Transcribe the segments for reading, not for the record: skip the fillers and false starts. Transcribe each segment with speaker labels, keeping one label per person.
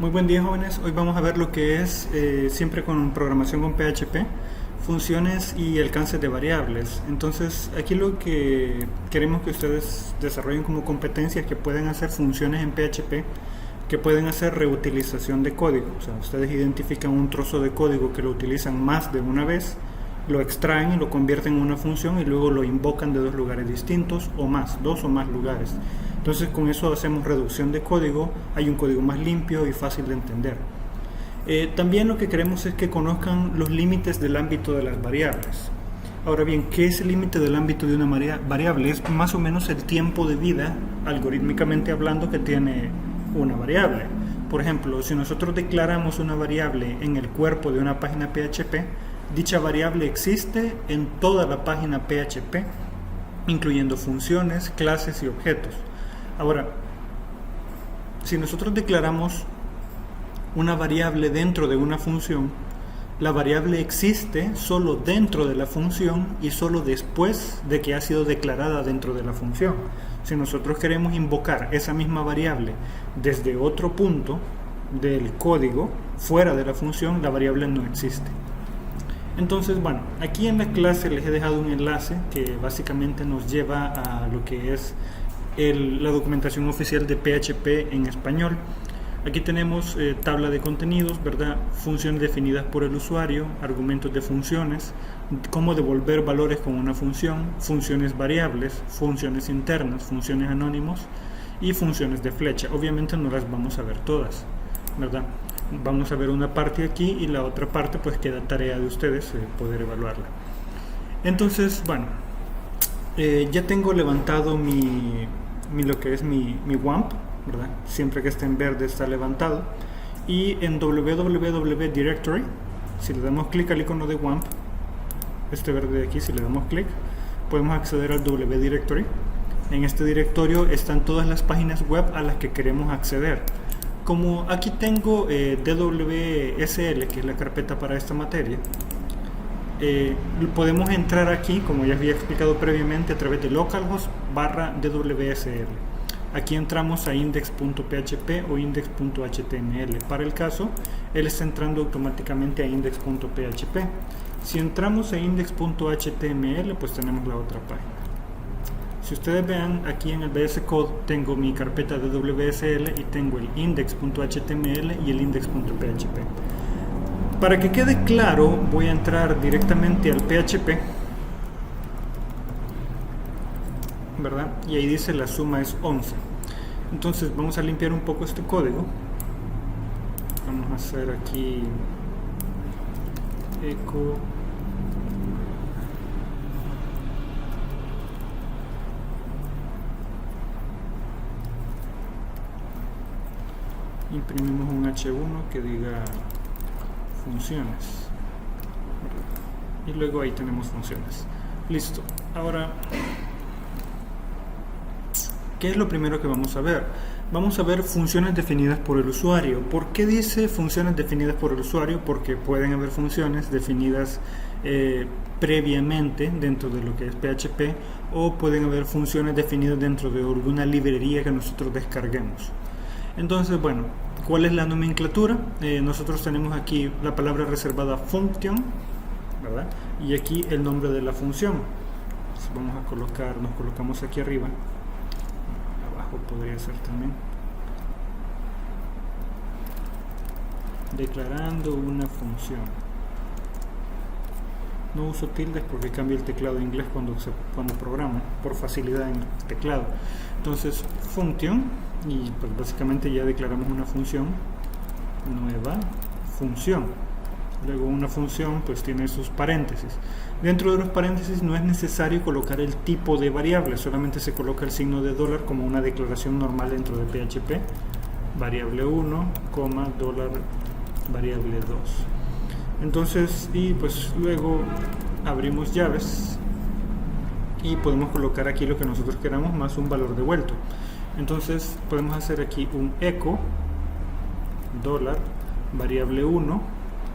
Speaker 1: Muy buen día, jóvenes. Hoy vamos a ver lo que es, siempre con programación con PHP, funciones y alcance de variables. Entonces, aquí lo que queremos que ustedes desarrollen como competencias, que pueden hacer funciones en PHP, que pueden hacer reutilización de código. O sea, ustedes identifican un trozo de código que lo utilizan más de una vez, lo extraen y lo convierten en una función y luego lo invocan de dos lugares distintos o más, dos o más lugares. Entonces con eso hacemos reducción de código, hay un código más limpio y fácil de entender. También lo que queremos es que conozcan los límites del ámbito de las variables. Ahora bien, ¿qué es el límite del ámbito de una variable? Es más o menos el tiempo de vida, algorítmicamente hablando, que tiene una variable. Por ejemplo, si nosotros declaramos una variable en el cuerpo de una página PHP, dicha variable existe en toda la página PHP, incluyendo funciones, clases y objetos. Ahora, si nosotros declaramos una variable dentro de una función, la variable existe solo dentro de la función y solo después de que ha sido declarada dentro de la función. Si nosotros queremos invocar esa misma variable desde otro punto del código, fuera de la función, la variable no existe. Entonces, bueno, aquí en la clase les he dejado un enlace que básicamente nos lleva a lo que es la documentación oficial de PHP en español. Aquí tenemos tabla de contenidos, ¿verdad? Funciones definidas por el usuario, argumentos de funciones, cómo devolver valores con una función, funciones variables, funciones internas, funciones anónimos y funciones de flecha. Obviamente no las vamos a ver todas, ¿verdad? Vamos a ver una parte aquí y la otra parte pues queda tarea de ustedes poder evaluarla. Entonces, bueno, ya tengo levantado lo que es mi WAMP, ¿verdad? Siempre que esté en verde está levantado. Y en www directory, si le damos clic al icono de WAMP, este verde de aquí, si le damos clic, podemos acceder al W directory. En este directorio están todas las páginas web a las que queremos acceder. Como aquí tengo DWSL, que es la carpeta para esta materia, podemos entrar aquí, como ya había explicado previamente, a través de localhost /DWSL. Aquí entramos a index.php o index.html. Para el caso, él está entrando automáticamente a index.php. Si entramos a index.html, pues tenemos la otra página. Si ustedes vean, aquí en el VS Code tengo mi carpeta de WSL y tengo el index.html y el index.php. Para que quede claro, voy a entrar directamente al PHP, ¿verdad? Y ahí dice la suma es 11. Entonces vamos a limpiar un poco este código. Vamos a hacer aquí echo imprimimos un H1 que diga funciones y luego ahí tenemos funciones. Listo. Ahora, ¿qué es lo primero que vamos a ver? Vamos a ver funciones definidas por el usuario. ¿Por qué dice funciones definidas por el usuario? Porque pueden haber funciones definidas previamente dentro de lo que es PHP, o pueden haber funciones definidas dentro de alguna librería que nosotros descarguemos. Entonces, bueno, ¿cuál es la nomenclatura? Nosotros tenemos aquí la palabra reservada function, ¿verdad? Y aquí el nombre de la función. Entonces vamos a colocar, nos colocamos aquí arriba, abajo podría ser también, declarando una función. No uso tildes porque cambia el teclado de inglés cuando programo, por facilidad en el teclado. Entonces, function, y pues básicamente ya declaramos una función, nueva función. Luego una función pues tiene sus paréntesis. Dentro de los paréntesis no es necesario colocar el tipo de variable, solamente se coloca el signo de dólar como una declaración normal dentro de PHP. Variable 1, dólar, variable 2. Entonces, y pues luego abrimos llaves y podemos colocar aquí lo que nosotros queramos más un valor devuelto. Entonces podemos hacer aquí un echo dólar variable 1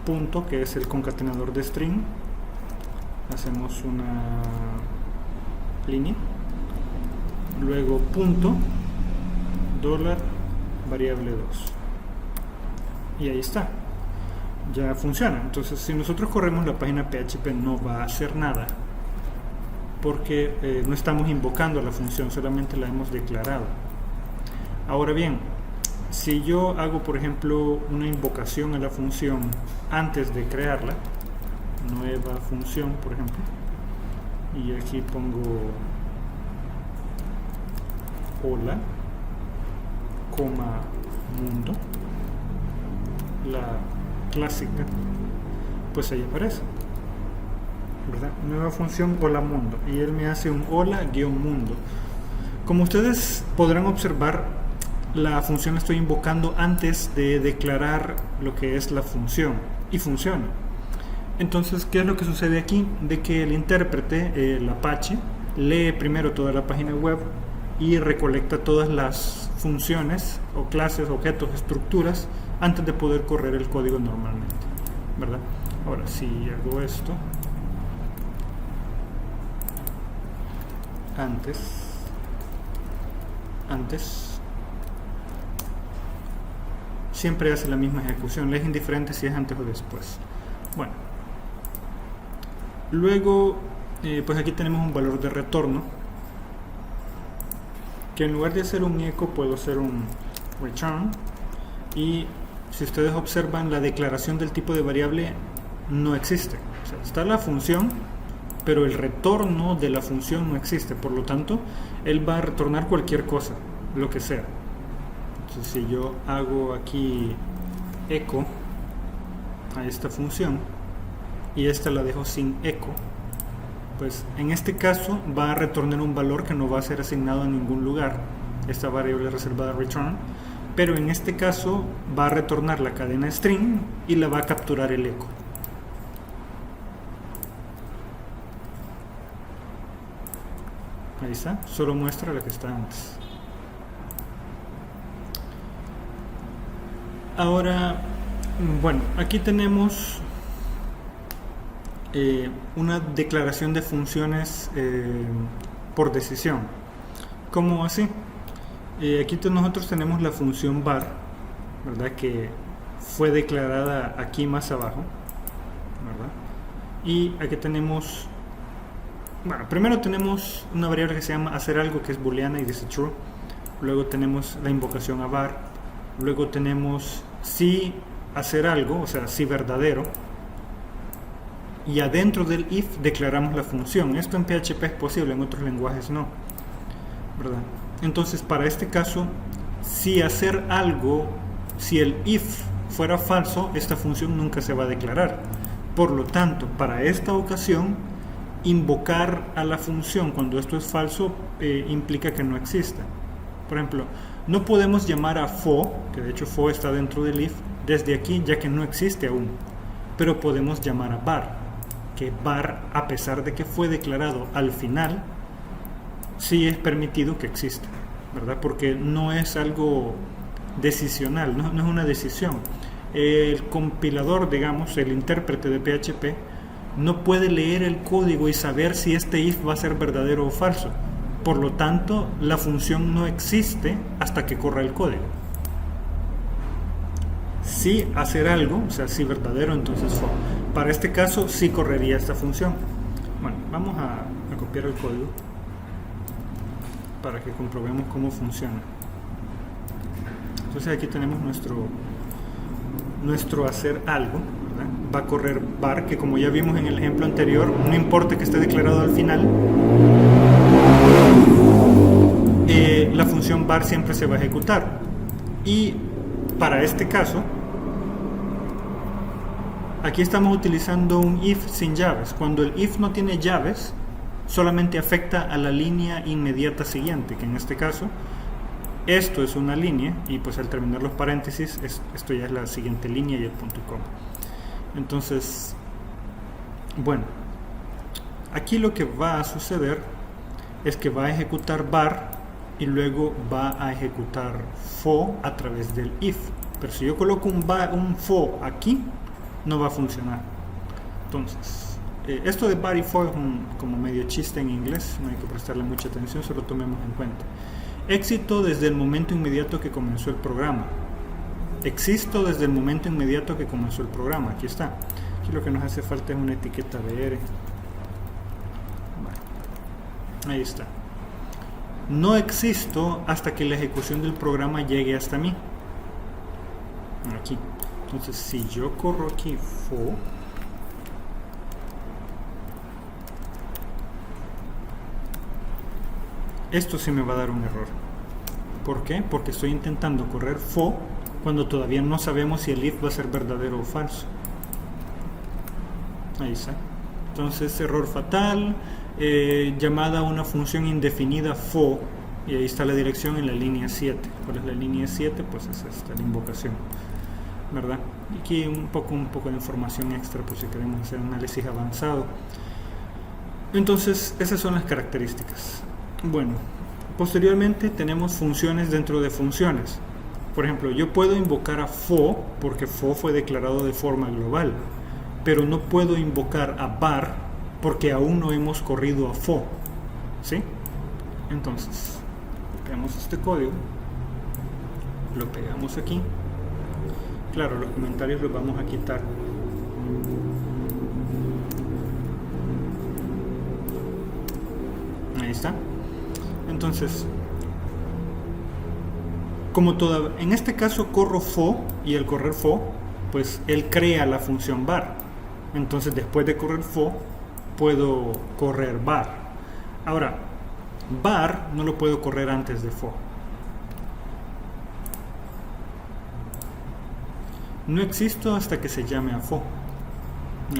Speaker 1: punto, que es el concatenador de string. Hacemos una línea, luego punto dólar variable 2. y ahí está, ya funciona. Entonces si nosotros corremos la página PHP no va a hacer nada, porque no estamos invocando la función, solamente la hemos declarado. Ahora bien, si yo hago por ejemplo una invocación a la función antes de crearla, nueva función por ejemplo, y aquí pongo hola, coma, mundo, la clásica, pues ahí aparece, ¿verdad? Nueva función hola mundo, y él me hace un hola guión mundo. Como ustedes podrán observar, la función la estoy invocando antes de declarar lo que es la función, y funciona. Entonces, ¿qué es lo que sucede aquí? De que el intérprete, el Apache, lee primero toda la página web y recolecta todas las funciones o clases, objetos, estructuras antes de poder correr el código normalmente, ¿verdad? Ahora, si hago esto antes siempre hace la misma ejecución, le es indiferente si es antes o después. Bueno, luego pues aquí tenemos un valor de retorno, que en lugar de hacer un echo puedo hacer un return, y si ustedes observan, la declaración del tipo de variable no existe. O sea, está la función, pero el retorno de la función no existe. Por lo tanto, él va a retornar cualquier cosa, lo que sea. Entonces, si yo hago aquí echo a esta función y esta la dejo sin echo, pues en este caso va a retornar un valor que no va a ser asignado a ningún lugar, esta variable reservada return, pero en este caso va a retornar la cadena string y la va a capturar el echo. Ahí está, solo muestra la que está antes. Ahora, bueno, aquí tenemos una declaración de funciones por decisión. ¿Cómo así? Aquí nosotros tenemos la función var, ¿verdad? Que fue declarada aquí más abajo, ¿verdad? Y aquí tenemos, bueno, primero tenemos una variable que se llama hacer algo, que es booleana y dice true. Luego tenemos la invocación a var. Luego tenemos si hacer algo, o sea, si verdadero. Y adentro del if declaramos la función. Esto en PHP es posible, en otros lenguajes no, ¿verdad? Entonces, para este caso, si hacer algo, si el if fuera falso, esta función nunca se va a declarar. Por lo tanto, para esta ocasión, invocar a la función cuando esto es falso implica que no exista. Por ejemplo, no podemos llamar a foo, que de hecho foo está dentro del if, desde aquí, ya que no existe aún. Pero podemos llamar a var, que var, a pesar de que fue declarado al final, sí es permitido que exista, ¿verdad? Porque no es algo decisional, no es una decisión. El compilador, digamos, el intérprete de PHP, no puede leer el código y saber si este if va a ser verdadero o falso. Por lo tanto, la función no existe hasta que corra el código. Si hacer algo, o sea, si verdadero, entonces for. Para este caso, sí correría esta función. Bueno, vamos a copiar el código para que comprobemos cómo funciona. Entonces aquí tenemos nuestro hacer algo, ¿verdad? Va a correr var, que como ya vimos en el ejemplo anterior, no importa que esté declarado al final, la función var siempre se va a ejecutar. Y para este caso, aquí estamos utilizando un if sin llaves. Cuando el if no tiene llaves, solamente afecta a la línea inmediata siguiente, que en este caso, esto es una línea, y pues al terminar los paréntesis, esto ya es la siguiente línea y el punto y coma. Entonces, bueno, aquí lo que va a suceder es que va a ejecutar var y luego va a ejecutar foo a través del if. Pero si yo coloco un foo aquí, no va a funcionar. Entonces, esto de var y foo es como medio chiste en inglés, no hay que prestarle mucha atención, solo tomemos en cuenta. Éxito desde el momento inmediato que comenzó el programa. existo desde el momento inmediato que comenzó el programa. Aquí está. Aquí lo que nos hace falta es una etiqueta BR. Ahí está. No existo hasta que la ejecución del programa llegue hasta mí. Aquí. Entonces, si yo corro aquí fo, esto sí me va a dar un error. ¿Por qué? Porque estoy intentando correr fo cuando todavía no sabemos si el if va a ser verdadero o falso. Ahí está. Entonces, error fatal, llamada a una función indefinida fo, y ahí está la dirección en la línea 7. ¿Cuál es la línea 7? Pues es esta, la invocación, ¿verdad? Y aquí un poco de información extra por si queremos hacer análisis avanzado. Entonces, esas son las características. Bueno, posteriormente tenemos funciones dentro de funciones. Por ejemplo, yo puedo invocar a fo porque fo fue declarado de forma global, pero no puedo invocar a var porque aún no hemos corrido a fo, ¿sí? Entonces, copiamos este código, lo pegamos aquí. Claro, los comentarios los vamos a quitar. Ahí está. Entonces, en este caso corro fo, y al correr fo, pues él crea la función var. Entonces, después de correr fo, puedo correr var. Ahora, var no lo puedo correr antes de fo. No existo hasta que se llame a fo.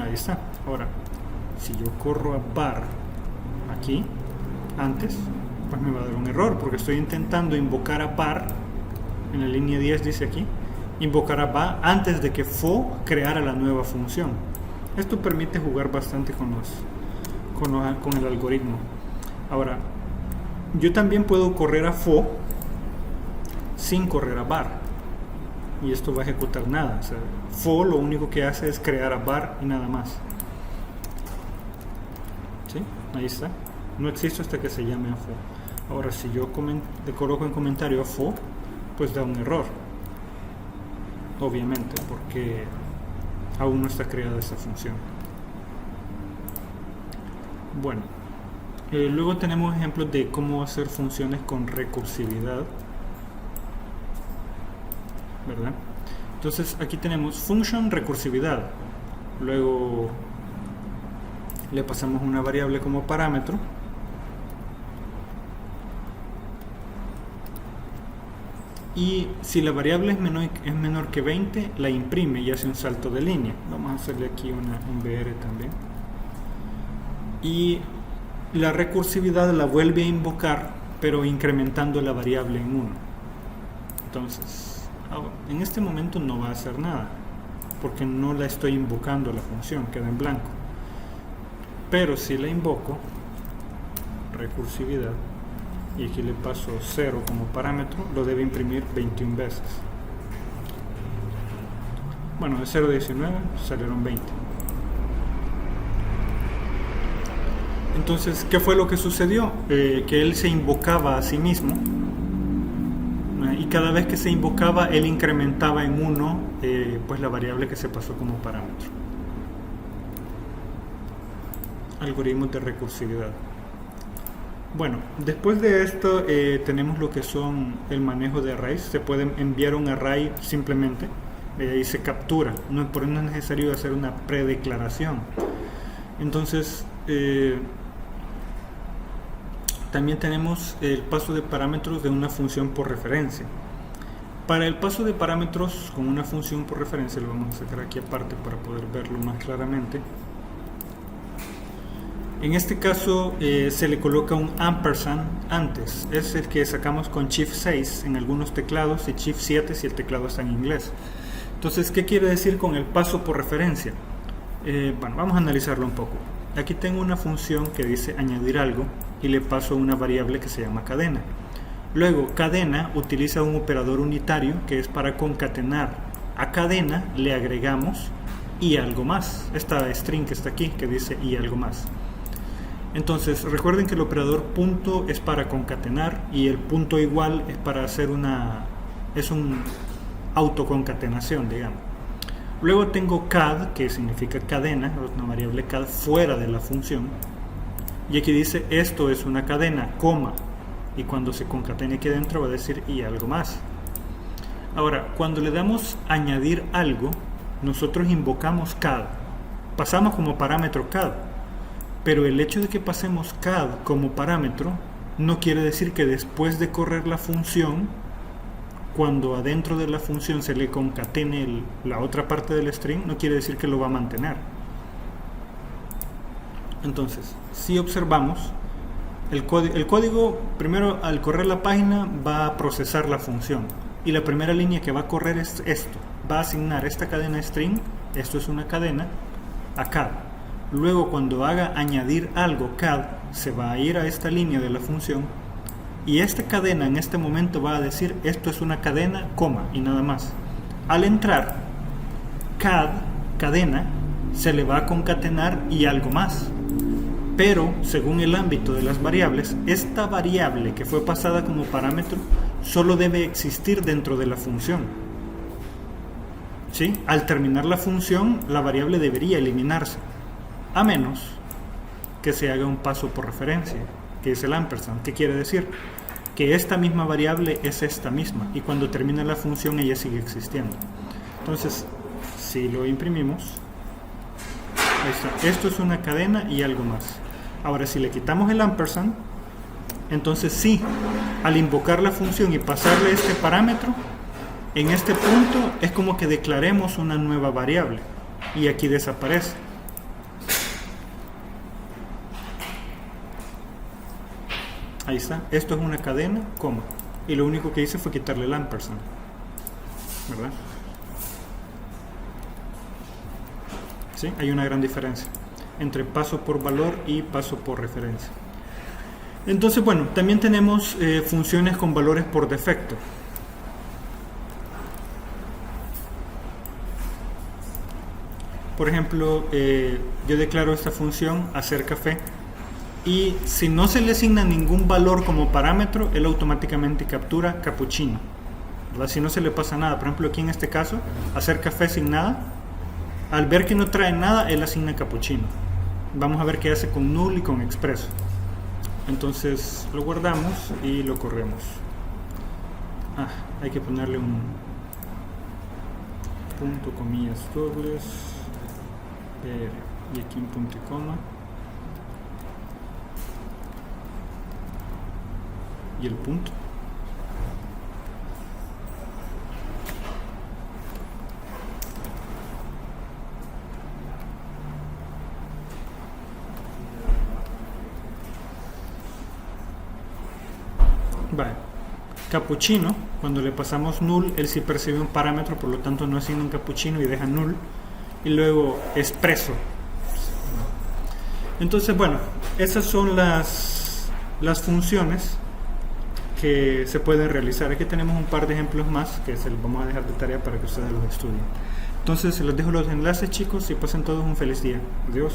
Speaker 1: Ahí está. Ahora, si yo corro a var aquí, antes, pues me va a dar un error, porque estoy intentando invocar a var, en la línea 10 dice aquí, invocar a var antes de que fo creara la nueva función. Esto permite jugar bastante con el algoritmo. Ahora, yo también puedo correr a fo sin correr a var, y esto va a ejecutar nada. O sea, fo lo único que hace es crear a var y nada más. ¿Sí? Ahí está. No existe hasta que se llame a fo. Ahora, si yo le coloco en comentario a fo, pues da un error, obviamente, porque aún no está creada esta función. Bueno, luego tenemos ejemplos de cómo hacer funciones con recursividad, ¿verdad? Entonces aquí tenemos function recursividad, luego le pasamos una variable como parámetro, y si la variable es menor que 20, la imprime y hace un salto de línea. Vamos a hacerle aquí un BR también. Y la recursividad la vuelve a invocar, pero incrementando la variable en 1. Entonces, en este momento no va a hacer nada, porque no la estoy invocando la función, queda en blanco. Pero si la invoco, recursividad, y aquí le paso 0 como parámetro, lo debe imprimir 21 veces. Bueno, de 0 a 19 salieron 20. Entonces, ¿qué fue lo que sucedió? Que él se invocaba a sí mismo, y cada vez que se invocaba, él incrementaba en 1 pues la variable que se pasó como parámetro. Algoritmos de recursividad. Bueno, después de esto tenemos lo que son el manejo de arrays. Se puede enviar un array simplemente y se captura, por eso no es necesario hacer una predeclaración. Entonces también tenemos el paso de parámetros de una función por referencia. Para el paso de parámetros con una función por referencia, lo vamos a sacar aquí aparte para poder verlo más claramente. En este caso se le coloca un ampersand antes. Es el que sacamos con Shift 6 en algunos teclados y Shift 7 si el teclado está en inglés. Entonces, ¿qué quiere decir con el paso por referencia? Bueno, vamos a analizarlo un poco. Aquí tengo una función que dice añadir algo y le paso una variable que se llama cadena. Luego, cadena utiliza un operador unitario que es para concatenar. A cadena le agregamos y algo más. Esta string que está aquí que dice y algo más. Entonces, recuerden que el operador punto es para concatenar y el punto igual es para hacer autoconcatenación, digamos. Luego tengo CAD, que significa cadena, una variable CAD fuera de la función. Y aquí dice, esto es una cadena, coma. Y cuando se concatene aquí dentro va a decir, y algo más. Ahora, cuando le damos añadir algo, nosotros invocamos CAD. Pasamos como parámetro CAD. Pero el hecho de que pasemos CAD como parámetro no quiere decir que después de correr la función, cuando adentro de la función se le concatene la otra parte del string, no quiere decir que lo va a mantener. Entonces, si observamos, el código primero al correr la página va a procesar la función. Y la primera línea que va a correr es esto. Va a asignar esta cadena string, esto es una cadena, a CAD. Luego cuando haga añadir algo CAD, se va a ir a esta línea de la función. Y esta cadena en este momento va a decir, esto es una cadena, coma, y nada más. Al entrar, CAD, cadena, se le va a concatenar y algo más. Pero, según el ámbito de las variables, esta variable que fue pasada como parámetro solo debe existir dentro de la función. ¿Sí? Al terminar la función, la variable debería eliminarse, a menos que se haga un paso por referencia, que es el ampersand. ¿Qué quiere decir? Que esta misma variable es esta misma, y cuando termina la función ella sigue existiendo. Entonces, si lo imprimimos, ahí está. Esto es una cadena y algo más. Ahora, si le quitamos el ampersand, entonces sí, al invocar la función y pasarle este parámetro, en este punto es como que declaremos una nueva variable, y aquí desaparece. Ahí está, esto es una cadena, coma, y lo único que hice fue quitarle el ampersand, ¿verdad? ¿Sí? Hay una gran diferencia entre paso por valor y paso por referencia. Entonces, bueno, también tenemos funciones con valores por defecto. Por ejemplo, yo declaro esta función hacer café, y si no se le asigna ningún valor como parámetro, él automáticamente captura cappuccino, ¿verdad? Si no se le pasa nada, por ejemplo aquí en este caso, hacer café sin nada, al ver que no trae nada, él asigna cappuccino. Vamos a ver qué hace con null y con expreso. Entonces lo guardamos y lo corremos. Hay que ponerle un punto, comillas dobles, y aquí un punto y coma. Y el punto. Vale. Cappuccino, cuando le pasamos null, él sí percibe un parámetro, por lo tanto no asigna un cappuccino y deja null. Y luego expreso. Entonces, bueno, esas son las funciones que se pueden realizar. Aquí tenemos un par de ejemplos más que se los vamos a dejar de tarea para que ustedes los estudien. Entonces les dejo los enlaces, chicos, y pasen todos un feliz día. Adiós.